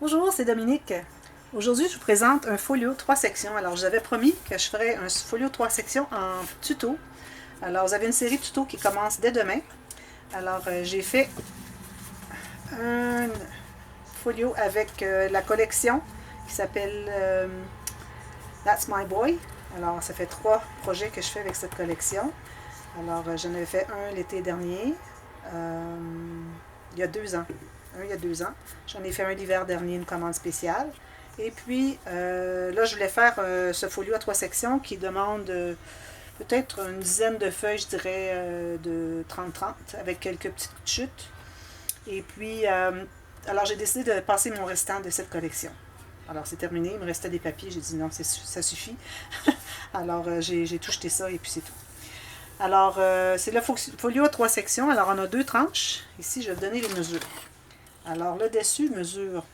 Bonjour, c'est Dominique. Aujourd'hui, je vous présente un folio 3 sections. Alors, je vous avais promis que je ferais un folio 3 sections en tuto. Alors, vous avez une série de tutos qui commence dès demain. Alors, j'ai fait un folio avec la collection qui s'appelle That's My Boy. Alors, ça fait 3 projets que je fais avec cette collection. Alors, j'en avais fait un l'été dernier, il y a 2 ans. Il y a 2 ans. J'en ai fait un l'hiver dernier, une commande spéciale. Et puis, là, je voulais faire ce folio à 3 sections qui demande peut-être une dizaine de feuilles, je dirais, de 30-30, avec quelques petites chutes. Et puis, alors j'ai décidé de passer mon restant de cette collection. Alors, c'est terminé, il me restait des papiers. J'ai dit non, ça suffit. Alors, j'ai tout jeté ça et puis c'est tout. Alors, c'est le folio à 3 sections. Alors, on a 2 tranches. Ici, je vais vous donner les mesures. Alors, le dessus mesure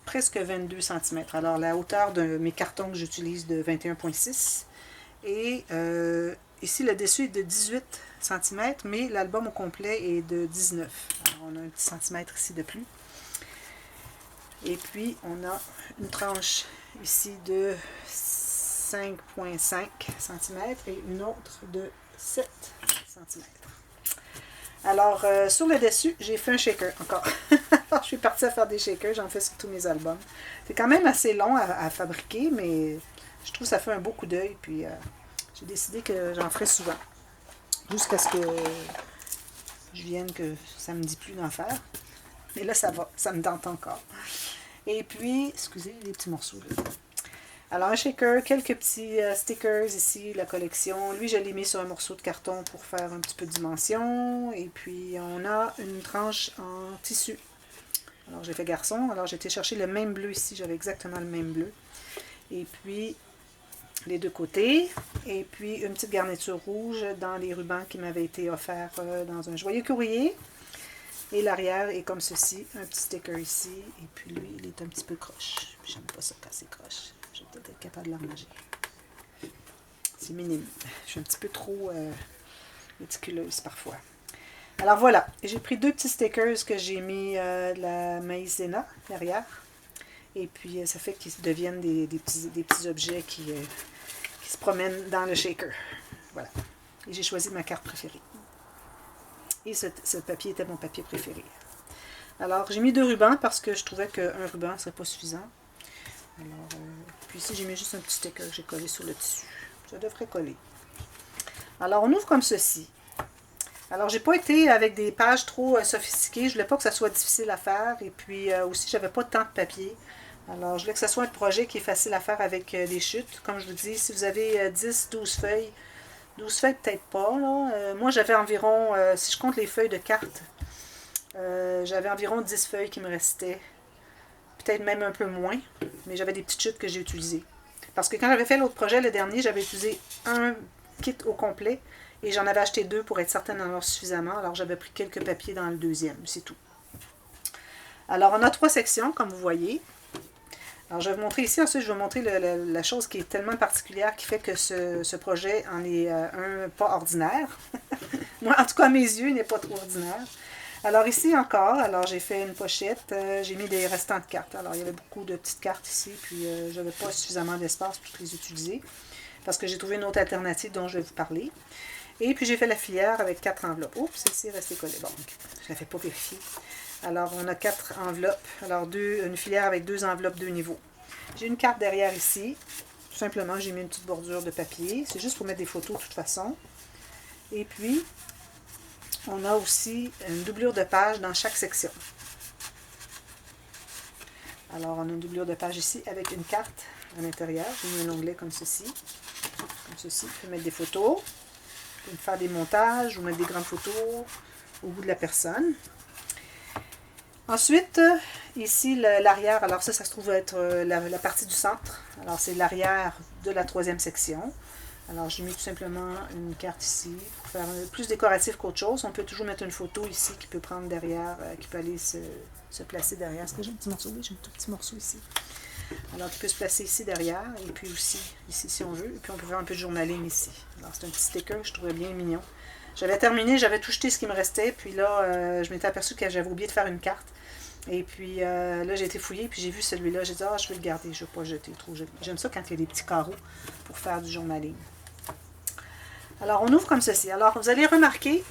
presque 22 cm. Alors, la hauteur de mes cartons que j'utilise de 21,6. Et ici, le dessus est de 18 cm, mais l'album au complet est de 19. Alors, on a un petit centimètre ici de plus. Et puis, on a une tranche ici de 5,5 cm et une autre de 7 cm. Alors, sur le dessus, j'ai fait un shaker encore. Je suis partie à faire des shakers, j'en fais sur tous mes albums. C'est quand même assez long à fabriquer, mais je trouve que ça fait un beau coup d'œil. Puis, j'ai décidé que j'en ferais souvent. Jusqu'à ce que je vienne que ça me dit plus d'en faire. Mais là, ça va, ça me tente encore. Et puis, excusez les petits morceaux. Là. Alors, un shaker, quelques petits stickers ici, la collection. Lui, je l'ai mis sur un morceau de carton pour faire un petit peu de dimension. Et puis, on a une tranche en tissu. Alors, j'ai fait garçon. Alors, j'ai été chercher le même bleu ici. J'avais exactement le même bleu. Et puis, les deux côtés. Et puis, une petite garniture rouge dans les rubans qui m'avaient été offerts dans un joyeux courrier. Et l'arrière est comme ceci. Un petit sticker ici. Et puis, lui, il est un petit peu croche. J'aime pas ça quand c'est croche. Je vais peut-être être capable de l'arranger. C'est minime. Je suis un petit peu trop méticuleuse parfois. Alors voilà, j'ai pris 2 petits stickers que j'ai mis de la maïzena derrière. Et puis ça fait qu'ils deviennent des petits objets qui se promènent dans le shaker. Voilà. Et j'ai choisi ma carte préférée. Et ce papier était mon papier préféré. Alors j'ai mis 2 rubans parce que je trouvais qu'un ruban ne serait pas suffisant. Alors, puis ici, j'ai mis juste un petit sticker que j'ai collé sur le tissu. Ça devrait coller. Alors, on ouvre comme ceci. Alors, j'ai pas été avec des pages trop sophistiquées. Je voulais pas que ça soit difficile à faire. Et puis, aussi, j'avais pas tant de papier. Alors, je voulais que ce soit un projet qui est facile à faire avec des chutes. Comme je vous dis, si vous avez 10, 12 feuilles, 12 feuilles peut-être pas. Là. Moi, j'avais environ, si je compte les feuilles de cartes, j'avais environ 10 feuilles qui me restaient. Peut-être même un peu moins, mais j'avais des petites chutes que j'ai utilisées. Parce que quand j'avais fait l'autre projet, le dernier, j'avais utilisé un kit au complet et j'en avais acheté 2 pour être certaine d'en avoir suffisamment. Alors j'avais pris quelques papiers dans le deuxième, c'est tout. Alors on a 3 sections, comme vous voyez. Alors je vais vous montrer ici, ensuite je vais vous montrer la chose qui est tellement particulière qui fait que ce projet en est un pas ordinaire. Moi, en tout cas, à mes yeux, il n'est pas trop ordinaire. Alors ici encore, alors j'ai fait une pochette, j'ai mis des restants de cartes. Alors il y avait beaucoup de petites cartes ici, puis je n'avais pas suffisamment d'espace pour les utiliser, parce que j'ai trouvé une autre alternative dont je vais vous parler. Et puis j'ai fait la filière avec 4 enveloppes. Oups, celle-ci est restée collée. Bon, je ne l'avais pas vérifié. Alors on a 4 enveloppes, alors une filière avec 2 enveloppes, 2 niveaux. J'ai une carte derrière ici. Tout simplement, j'ai mis une petite bordure de papier. C'est juste pour mettre des photos de toute façon. Et puis, on a aussi une doublure de page dans chaque section. Alors, on a une doublure de page ici avec une carte à l'intérieur. J'ai mis un onglet comme ceci. Comme ceci. Vous pouvez mettre des photos. Vous pouvez faire des montages ou mettre des grandes photos au bout de la personne. Ensuite, ici, l'arrière. Alors, ça se trouve être la partie du centre. Alors, c'est l'arrière de la 3e section. Alors, j'ai mis tout simplement une carte ici pour faire plus décoratif qu'autre chose. On peut toujours mettre une photo ici qui peut prendre derrière, qui peut aller se placer derrière. Est-ce que j'ai un petit morceau? Oui, j'ai un tout petit morceau ici. Alors, qui peut se placer ici derrière et puis aussi ici si on veut. Et puis, on peut faire un peu de journaling ici. Alors, c'est un petit sticker que je trouvais bien mignon. J'avais terminé, j'avais tout jeté ce qui me restait. Puis là, je m'étais aperçue que j'avais oublié de faire une carte. Et puis là, j'ai été fouillée, puis j'ai vu celui-là. J'ai dit, ah, je vais le garder, je ne vais pas jeter trop. J'aime ça quand il y a des petits carreaux pour faire du journaling. Alors, on ouvre comme ceci. Alors, vous allez remarquer,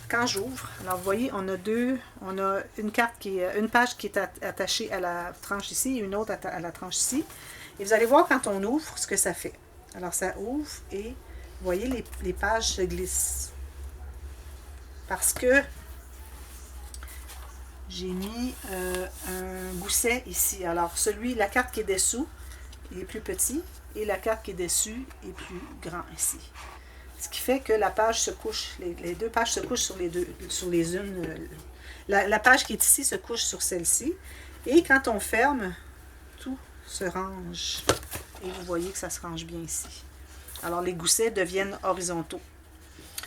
quand j'ouvre, alors vous voyez, on a une page qui est attachée à la tranche ici et une autre à la tranche ici. Et vous allez voir quand on ouvre ce que ça fait. Alors, ça ouvre et vous voyez, les pages se glissent. Parce que j'ai mis un gousset ici. Alors, la carte qui est dessous, il est plus petit et la carte qui est dessus est plus grand ici. Ce qui fait que la page se couche, les deux pages se couchent sur les unes. La page qui est ici se couche sur celle-ci. Et quand on ferme, tout se range. Et vous voyez que ça se range bien ici. Alors, les goussets deviennent horizontaux.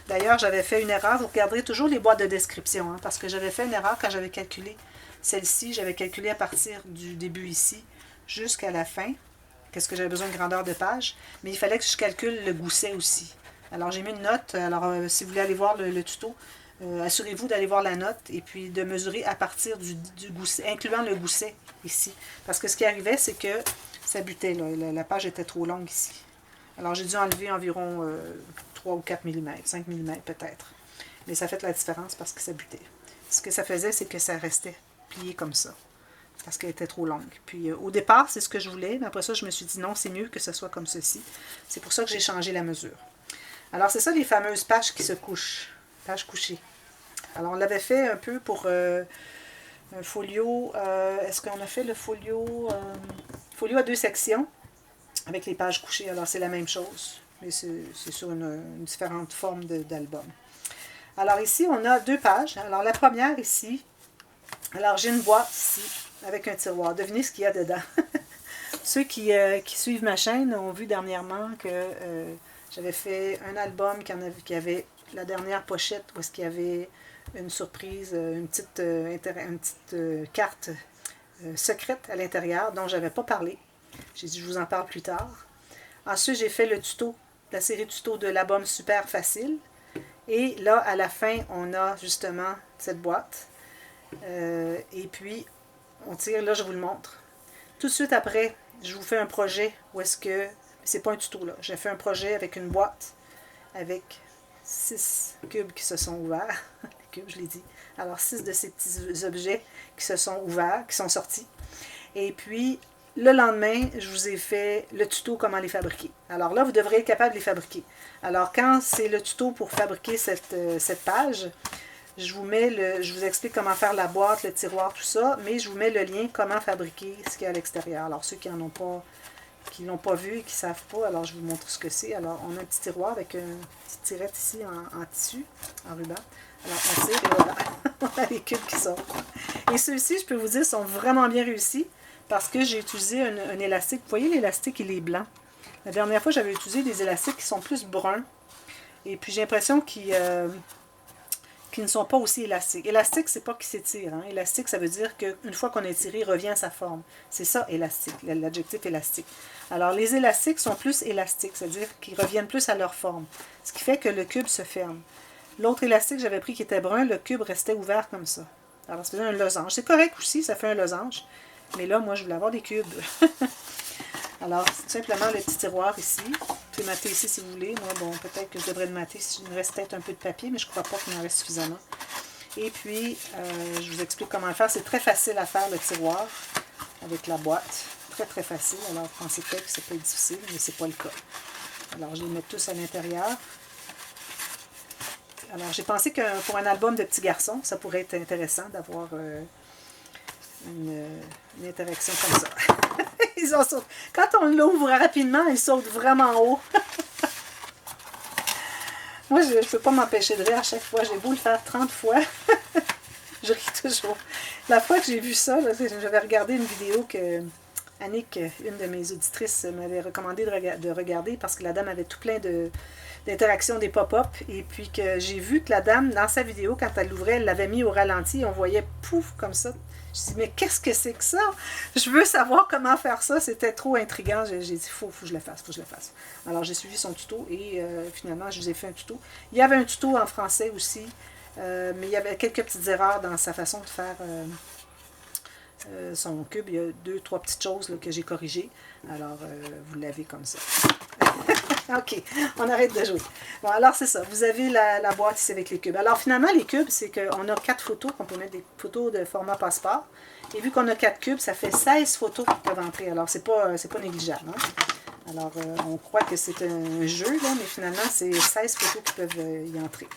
D'ailleurs, j'avais fait une erreur. Vous regarderez toujours les boîtes de description, parce que j'avais fait une erreur quand j'avais calculé celle-ci. J'avais calculé à partir du début ici jusqu'à la fin. Qu'est-ce que j'avais besoin de grandeur de page. Mais il fallait que je calcule le gousset aussi. Alors, j'ai mis une note. Alors, si vous voulez aller voir le tuto, assurez-vous d'aller voir la note et puis de mesurer à partir du gousset, incluant le gousset ici. Parce que ce qui arrivait, c'est que ça butait, là. La page était trop longue ici. Alors, j'ai dû enlever environ 3 ou 4 mm, 5 mm peut-être. Mais ça fait la différence parce que ça butait. Ce que ça faisait, c'est que ça restait plié comme ça. Parce qu'elle était trop longue. Puis au départ, c'est ce que je voulais. Mais après ça, je me suis dit non, c'est mieux que ce soit comme ceci. C'est pour ça que j'ai changé la mesure. Alors, c'est ça les fameuses pages qui se couchent. Pages couchées. Alors, on l'avait fait un peu pour un folio. Est-ce qu'on a fait le folio? Folio à 2 sections avec les pages couchées. Alors, c'est la même chose. Mais c'est sur une différente forme d'album. Alors, ici, on a 2 pages. Alors, la première ici. Alors, j'ai une boîte ici avec un tiroir. Devinez ce qu'il y a dedans. Ceux qui suivent ma chaîne ont vu dernièrement que j'avais fait un album qui avait la dernière pochette où est-ce qu'il y avait une surprise, une petite carte secrète à l'intérieur dont je n'avais pas parlé. J'ai dit je vous en parle plus tard. Ensuite, j'ai fait le tuto, la série tuto de l'album Super Facile. Et là, à la fin, on a justement cette boîte. Et puis, on tire, là je vous le montre. Tout de suite après, je vous fais un projet où est-ce que, c'est pas un tuto là, j'ai fait un projet avec une boîte avec 6 cubes qui se sont ouverts. Les cubes, je l'ai dit. Alors 6 de ces petits objets qui se sont ouverts, qui sont sortis. Et puis, le lendemain, je vous ai fait le tuto comment les fabriquer. Alors là, vous devrez être capable de les fabriquer. Alors quand c'est le tuto pour fabriquer cette page, je vous explique comment faire la boîte, le tiroir, tout ça, mais je vous mets le lien comment fabriquer ce qu'il y a à l'extérieur. Alors ceux qui n'en ont pas, qui l'ont pas vu et qui ne savent pas, alors je vous montre ce que c'est. Alors on a un petit tiroir avec une petite tirette ici en tissu, en ruban. Alors on tire et voilà, on a les cubes qui sortent. Et ceux-ci, je peux vous dire, sont vraiment bien réussis parce que j'ai utilisé un élastique. Vous voyez l'élastique, il est blanc. La dernière fois, j'avais utilisé des élastiques qui sont plus bruns. Et puis j'ai l'impression qu'ils ne sont pas aussi élastiques. Élastique, c'est pas qu'il s'étire. Hein? Élastique, ça veut dire qu'une fois qu'on est tiré, il revient à sa forme. C'est ça, élastique, l'adjectif élastique. Alors, les élastiques sont plus élastiques, c'est-à-dire qu'ils reviennent plus à leur forme. Ce qui fait que le cube se ferme. L'autre élastique que j'avais pris qui était brun, le cube restait ouvert comme ça. Alors, ça faisait un losange. C'est correct aussi, ça fait un losange. Mais là, moi, je voulais avoir des cubes. Alors, c'est simplement le petit tiroir ici. Vous pouvez mater ici si vous voulez. Moi, bon, peut-être que je devrais le mater s'il me reste peut-être un peu de papier, mais je ne crois pas qu'il en reste suffisamment. Et puis, je vous explique comment le faire. C'est très facile à faire, le tiroir, avec la boîte. Très, très facile. Alors, vous pensez peut-être que c'est pas difficile, mais c'est pas le cas. Alors, je les mets tous à l'intérieur. Alors, j'ai pensé que pour un album de petits garçons, ça pourrait être intéressant d'avoir une interaction comme ça. Ils en sautent. Quand on l'ouvre rapidement, ils sautent vraiment haut. Moi, je ne peux pas m'empêcher de rire à chaque fois. J'ai beau le faire 30 fois. Je ris toujours. La fois que j'ai vu ça, j'avais regardé une vidéo que Annick, une de mes auditrices, m'avait recommandé de regarder parce que la dame avait tout plein d'interactions, des pop-up. Et puis que j'ai vu que la dame, dans sa vidéo, quand elle l'ouvrait, elle l'avait mis au ralenti. On voyait pouf, comme ça. Je me suis dit, mais qu'est-ce que c'est que ça? Je veux savoir comment faire ça. C'était trop intriguant. J'ai dit, faut que je le fasse, faut que je le fasse. Alors, j'ai suivi son tuto et finalement, je vous ai fait un tuto. Il y avait un tuto en français aussi, mais il y avait quelques petites erreurs dans sa façon de faire son cube, il y a 2-3 petites choses là, que j'ai corrigées. Alors, vous l'avez comme ça. OK, on arrête de jouer. Bon, alors c'est ça. Vous avez la boîte ici avec les cubes. Alors finalement, les cubes, c'est qu'on a 4 photos, qu'on peut mettre des photos de format passeport. Et vu qu'on a 4 cubes, ça fait 16 photos qui peuvent entrer. Alors, c'est pas négligeable. Hein? Alors, on croit que c'est un jeu, là, mais finalement, c'est 16 photos qui peuvent y entrer.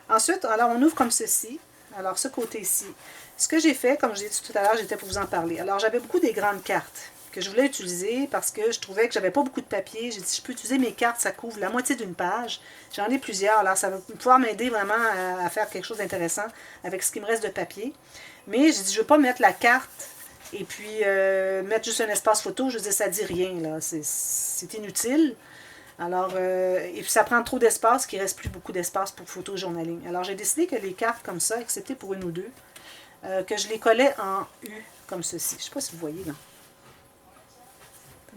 Ensuite, alors, on ouvre comme ceci. Alors, ce côté-ci. Ce que j'ai fait, comme je l'ai dit tout à l'heure, j'étais pour vous en parler. Alors, j'avais beaucoup des grandes cartes que je voulais utiliser parce que je trouvais que j'avais pas beaucoup de papier. J'ai dit, je peux utiliser mes cartes, ça couvre la moitié d'une page. J'en ai plusieurs, alors ça va pouvoir m'aider vraiment à faire quelque chose d'intéressant avec ce qui me reste de papier. Mais j'ai dit, je ne veux pas mettre la carte et puis mettre juste un espace photo. Je dis, ça dit rien, là. C'est inutile. Alors, et puis ça prend trop d'espace, qu'il ne reste plus beaucoup d'espace pour photojournaling. Alors, j'ai décidé que les cartes comme ça, excepté pour une ou deux, que je les collais en U, comme ceci. Je ne sais pas si vous voyez, là.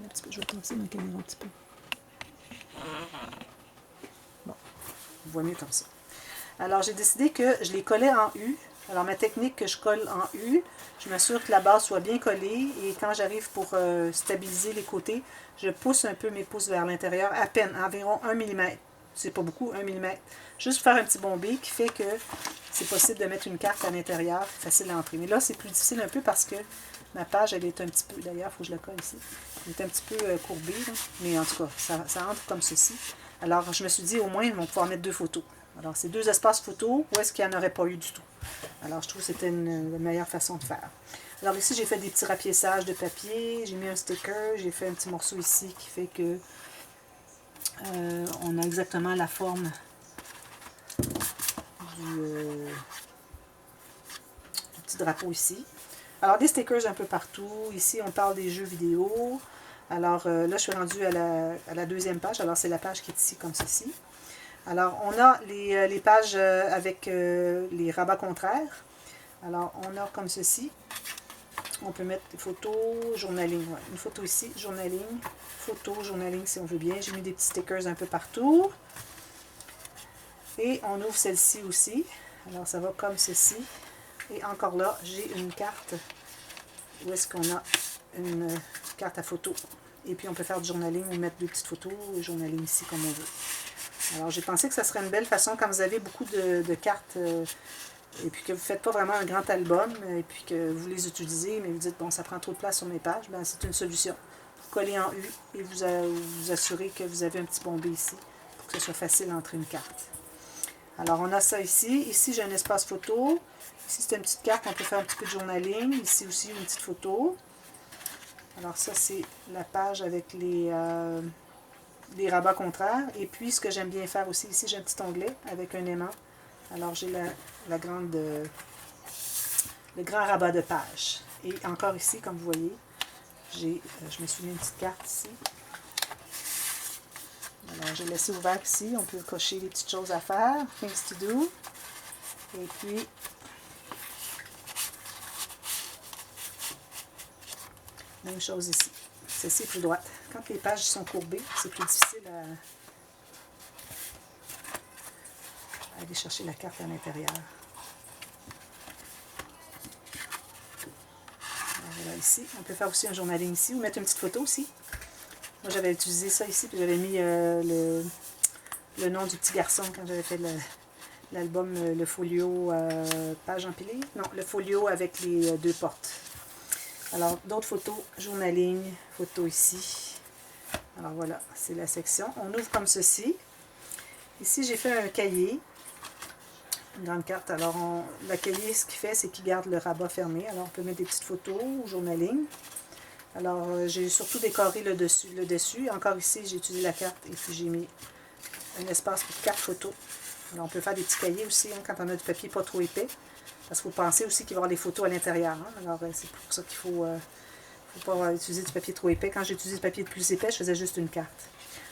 Un petit peu, je vais passer ma caméra un petit peu. Bon, vous voyez mieux comme ça. Alors, j'ai décidé que je les collais en U. Alors, ma technique que je colle en U, je m'assure que la base soit bien collée et quand j'arrive pour stabiliser les côtés, je pousse un peu mes pouces vers l'intérieur, à peine, environ 1 mm. C'est pas beaucoup, 1 mm. Juste pour faire un petit bombé qui fait que c'est possible de mettre une carte à l'intérieur, facile à entrer. Mais là, c'est plus difficile un peu parce que ma page, elle est un petit peu, d'ailleurs, il faut que je la colle ici. Elle est un petit peu courbée, là. Mais en tout cas, ça entre comme ceci. Alors, je me suis dit, au moins, ils vont pouvoir mettre 2 photos. Alors, c'est 2 espaces photos, où est-ce qu'il n'y en aurait pas eu du tout. Alors, je trouve que c'était la meilleure façon de faire. Alors, ici, j'ai fait des petits rapiessages de papier, j'ai mis un sticker, j'ai fait un petit morceau ici qui fait que on a exactement la forme du petit drapeau ici. Alors, des stickers un peu partout. Ici, on parle des jeux vidéo. Alors, là, je suis rendue à la deuxième page. Alors, c'est la page qui est ici, comme ceci. Alors, on a les pages avec les rabats contraires. Alors, on a comme ceci. On peut mettre des photos, journaling. Ouais. Une photo ici, journaling. Photo, journaling, si on veut bien. J'ai mis des petits stickers un peu partout. Et on ouvre celle-ci aussi. Alors, ça va comme ceci. Et encore là, j'ai une carte où est-ce qu'on a une carte à photo. Et puis, on peut faire du journaling ou mettre 2 petites photos, journaling ici comme on veut. Alors, j'ai pensé que ça serait une belle façon, quand vous avez beaucoup de cartes, et puis que vous ne faites pas vraiment un grand album, et puis que vous les utilisez, mais vous dites, bon, ça prend trop de place sur mes pages, bien, c'est une solution. Vous collez en U et vous assurez que vous avez un petit bombé ici, pour que ce soit facile d'entrer une carte. Alors, on a ça ici. Ici, j'ai un espace photo. Ici, c'est une petite carte, on peut faire un petit peu de journaling. Ici aussi, une petite photo. Alors, ça, c'est la page avec les rabats contraires. Et puis, ce que j'aime bien faire aussi, ici, j'ai un petit onglet avec un aimant. Alors, j'ai le grand rabat de page. Et encore ici, comme vous voyez, je me suis mis une petite carte ici. Alors, j'ai laissé ouvert ici. On peut cocher les petites choses à faire. Things to do. Et puis, même chose ici. Ceci est plus droite. Quand les pages sont courbées, c'est plus difficile à aller chercher la carte à l'intérieur. Voilà ici. On peut faire aussi un journaling ici ou mettre une petite photo aussi. Moi, j'avais utilisé ça ici, puis j'avais mis le nom du petit garçon quand j'avais fait l'album, le folio page empilée. Non, le folio avec les 2 portes. Alors, d'autres photos, journaling, photo ici. Alors voilà, c'est la section. On ouvre comme ceci. Ici, j'ai fait un cahier. Une grande carte. Alors, le cahier, ce qu'il fait, c'est qu'il garde le rabat fermé. Alors, on peut mettre des petites photos ou journaling. Alors, j'ai surtout décoré le dessus. Encore ici, j'ai utilisé la carte et puis j'ai mis un espace pour 4 photos. Alors, on peut faire des petits cahiers aussi, hein, quand on a du papier pas trop épais. Parce qu'il faut penser aussi qu'il va y avoir des photos à l'intérieur. Hein. Alors, c'est pour ça qu'il faut pas utiliser du papier trop épais. Quand j'ai utilisé du papier plus épais, je faisais juste une carte.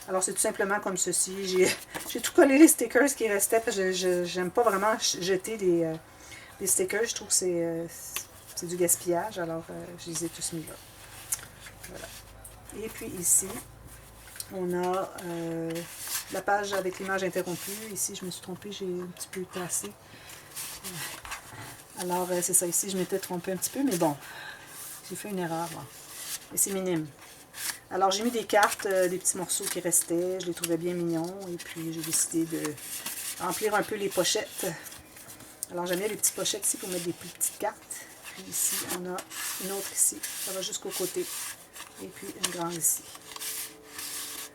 Alors, c'est tout simplement comme ceci. J'ai tout collé les stickers qui restaient. J'aime pas vraiment jeter des stickers. Je trouve que c'est du gaspillage. Alors, je les ai tous mis là. Voilà. Et puis ici, on a la page avec l'image interrompue. Ici, je me suis trompée, j'ai un petit peu tassé. Alors, c'est ça, ici, je m'étais trompée un petit peu, mais bon, j'ai fait une erreur, bon. Et c'est minime. Alors, j'ai mis des cartes, des petits morceaux qui restaient, je les trouvais bien mignons, et puis j'ai décidé de remplir un peu les pochettes. Alors, j'aime bien les petites pochettes ici pour mettre des plus petites cartes. Puis ici, on a une autre ici, ça va jusqu'au côté, et puis une grande ici.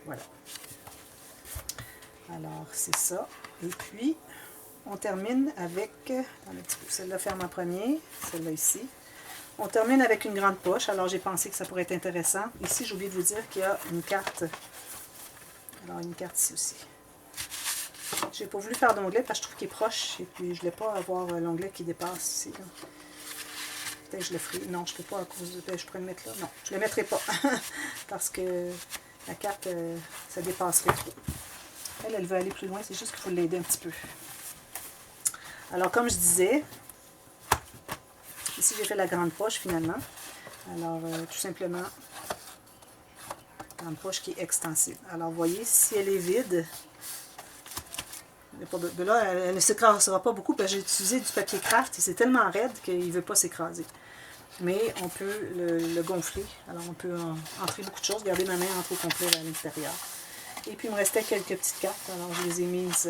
Voilà. Alors, c'est ça. Et puis, on termine avec, un petit peu, celle-là ferme en premier, celle-là ici. On termine avec une grande poche. Alors, j'ai pensé que ça pourrait être intéressant. Ici, j'ai oublié de vous dire qu'il y a une carte. Alors, une carte ici aussi. Je n'ai pas voulu faire d'onglet parce que je trouve qu'il est proche. Et puis, je ne voulais pas avoir l'onglet qui dépasse ici. Peut-être que je le ferai. Non, je ne peux pas à cause de... Je pourrais le mettre là. Non, je ne le mettrai pas. Parce que la carte, ça dépasserait trop. Elle veut aller plus loin. C'est juste qu'il faut l'aider un petit peu. Alors, comme je disais, ici, j'ai fait la grande poche finalement. Alors, tout simplement, grande poche qui est extensible. Alors, vous voyez, si elle est vide, là, elle ne s'écrasera pas beaucoup parce que j'ai utilisé du papier craft et c'est tellement raide qu'il ne veut pas s'écraser. Mais on peut le gonfler. Alors, on peut entrer beaucoup de choses. Regardez ma main entre au complet à l'intérieur. Et puis, il me restait quelques petites cartes. Alors, je les ai mises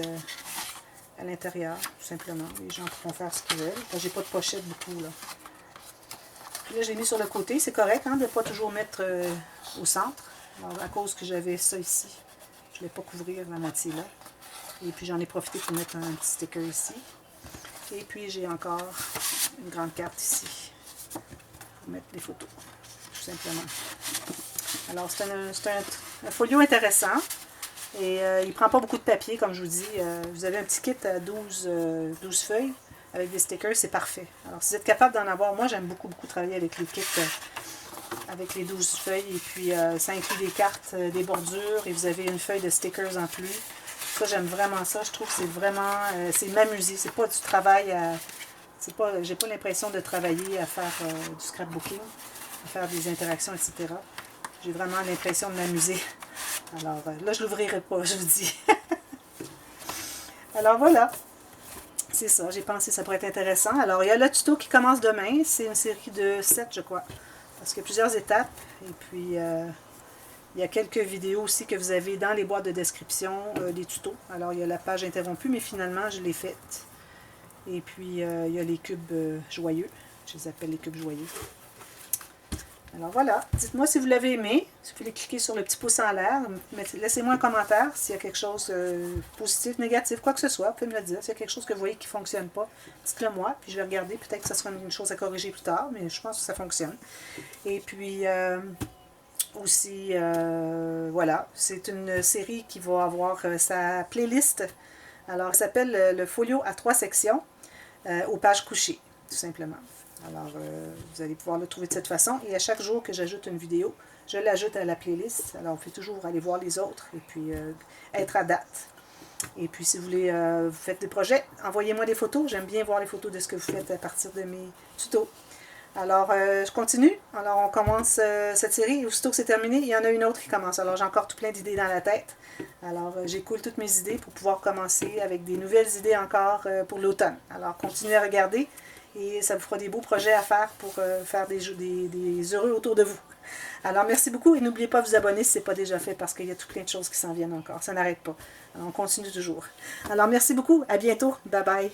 à l'intérieur, tout simplement. Les gens pourront faire ce qu'ils veulent. J'ai pas de pochette beaucoup, là. Puis là, j'ai mis sur le côté. C'est correct, hein, de ne pas toujours mettre au centre. Alors, à cause que j'avais ça ici, je ne voulais pas couvrir la moitié là. Et puis, j'en ai profité pour mettre un petit sticker ici. Et puis, j'ai encore une grande carte ici pour mettre les photos, tout simplement. Alors, c'est un folio intéressant. Et il ne prend pas beaucoup de papier, comme je vous dis. Vous avez un petit kit à 12 feuilles avec des stickers, c'est parfait. Alors, si vous êtes capable d'en avoir, moi, j'aime beaucoup travailler avec les kits avec les 12 feuilles. Et puis, ça inclut des cartes, des bordures, et vous avez une feuille de stickers en plus. Ça, j'aime vraiment ça. Je trouve que c'est vraiment... c'est m'amuser. C'est pas du travail à... J'ai pas l'impression de travailler à faire du scrapbooking, à faire des interactions, etc. J'ai vraiment l'impression de m'amuser. Alors, là, je ne l'ouvrirai pas, je vous dis. Alors, voilà. C'est ça, j'ai pensé que ça pourrait être intéressant. Alors, il y a le tuto qui commence demain. C'est une série de 7, je crois. Parce qu'il y a plusieurs étapes. Et puis, il y a quelques vidéos aussi que vous avez dans les boîtes de description, des tutos. Alors, il y a la page interrompue, mais finalement, je l'ai faite. Et puis, il y a les cubes joyeux. Je les appelle les cubes joyeux. Alors voilà, dites-moi si vous l'avez aimé. Si vous voulez cliquer sur le petit pouce en l'air, laissez-moi un commentaire s'il y a quelque chose de positif, négatif, quoi que ce soit. Vous pouvez me le dire. S'il y a quelque chose que vous voyez qui ne fonctionne pas, dites-le moi. Puis je vais regarder. Peut-être que ça sera une chose à corriger plus tard, mais je pense que ça fonctionne. Et puis aussi, voilà, c'est une série qui va avoir sa playlist. Alors, elle s'appelle le folio à 3 sections aux pages couchées, tout simplement. Alors, vous allez pouvoir le trouver de cette façon. Et à chaque jour que j'ajoute une vidéo, je l'ajoute à la playlist. Alors, on peut toujours aller voir les autres et puis être à date. Et puis, si vous voulez, vous faites des projets, envoyez-moi des photos. J'aime bien voir les photos de ce que vous faites à partir de mes tutos. Alors, je continue. Alors, on commence cette série. Aussitôt que c'est terminé, il y en a une autre qui commence. Alors, j'ai encore tout plein d'idées dans la tête. Alors, j'écoule toutes mes idées pour pouvoir commencer avec des nouvelles idées encore pour l'automne. Alors, continuez à regarder. Et ça vous fera des beaux projets à faire pour faire des heureux autour de vous. Alors, merci beaucoup et n'oubliez pas de vous abonner si ce n'est pas déjà fait parce qu'il y a tout plein de choses qui s'en viennent encore. Ça n'arrête pas. Alors, on continue toujours. Alors, merci beaucoup. À bientôt. Bye bye.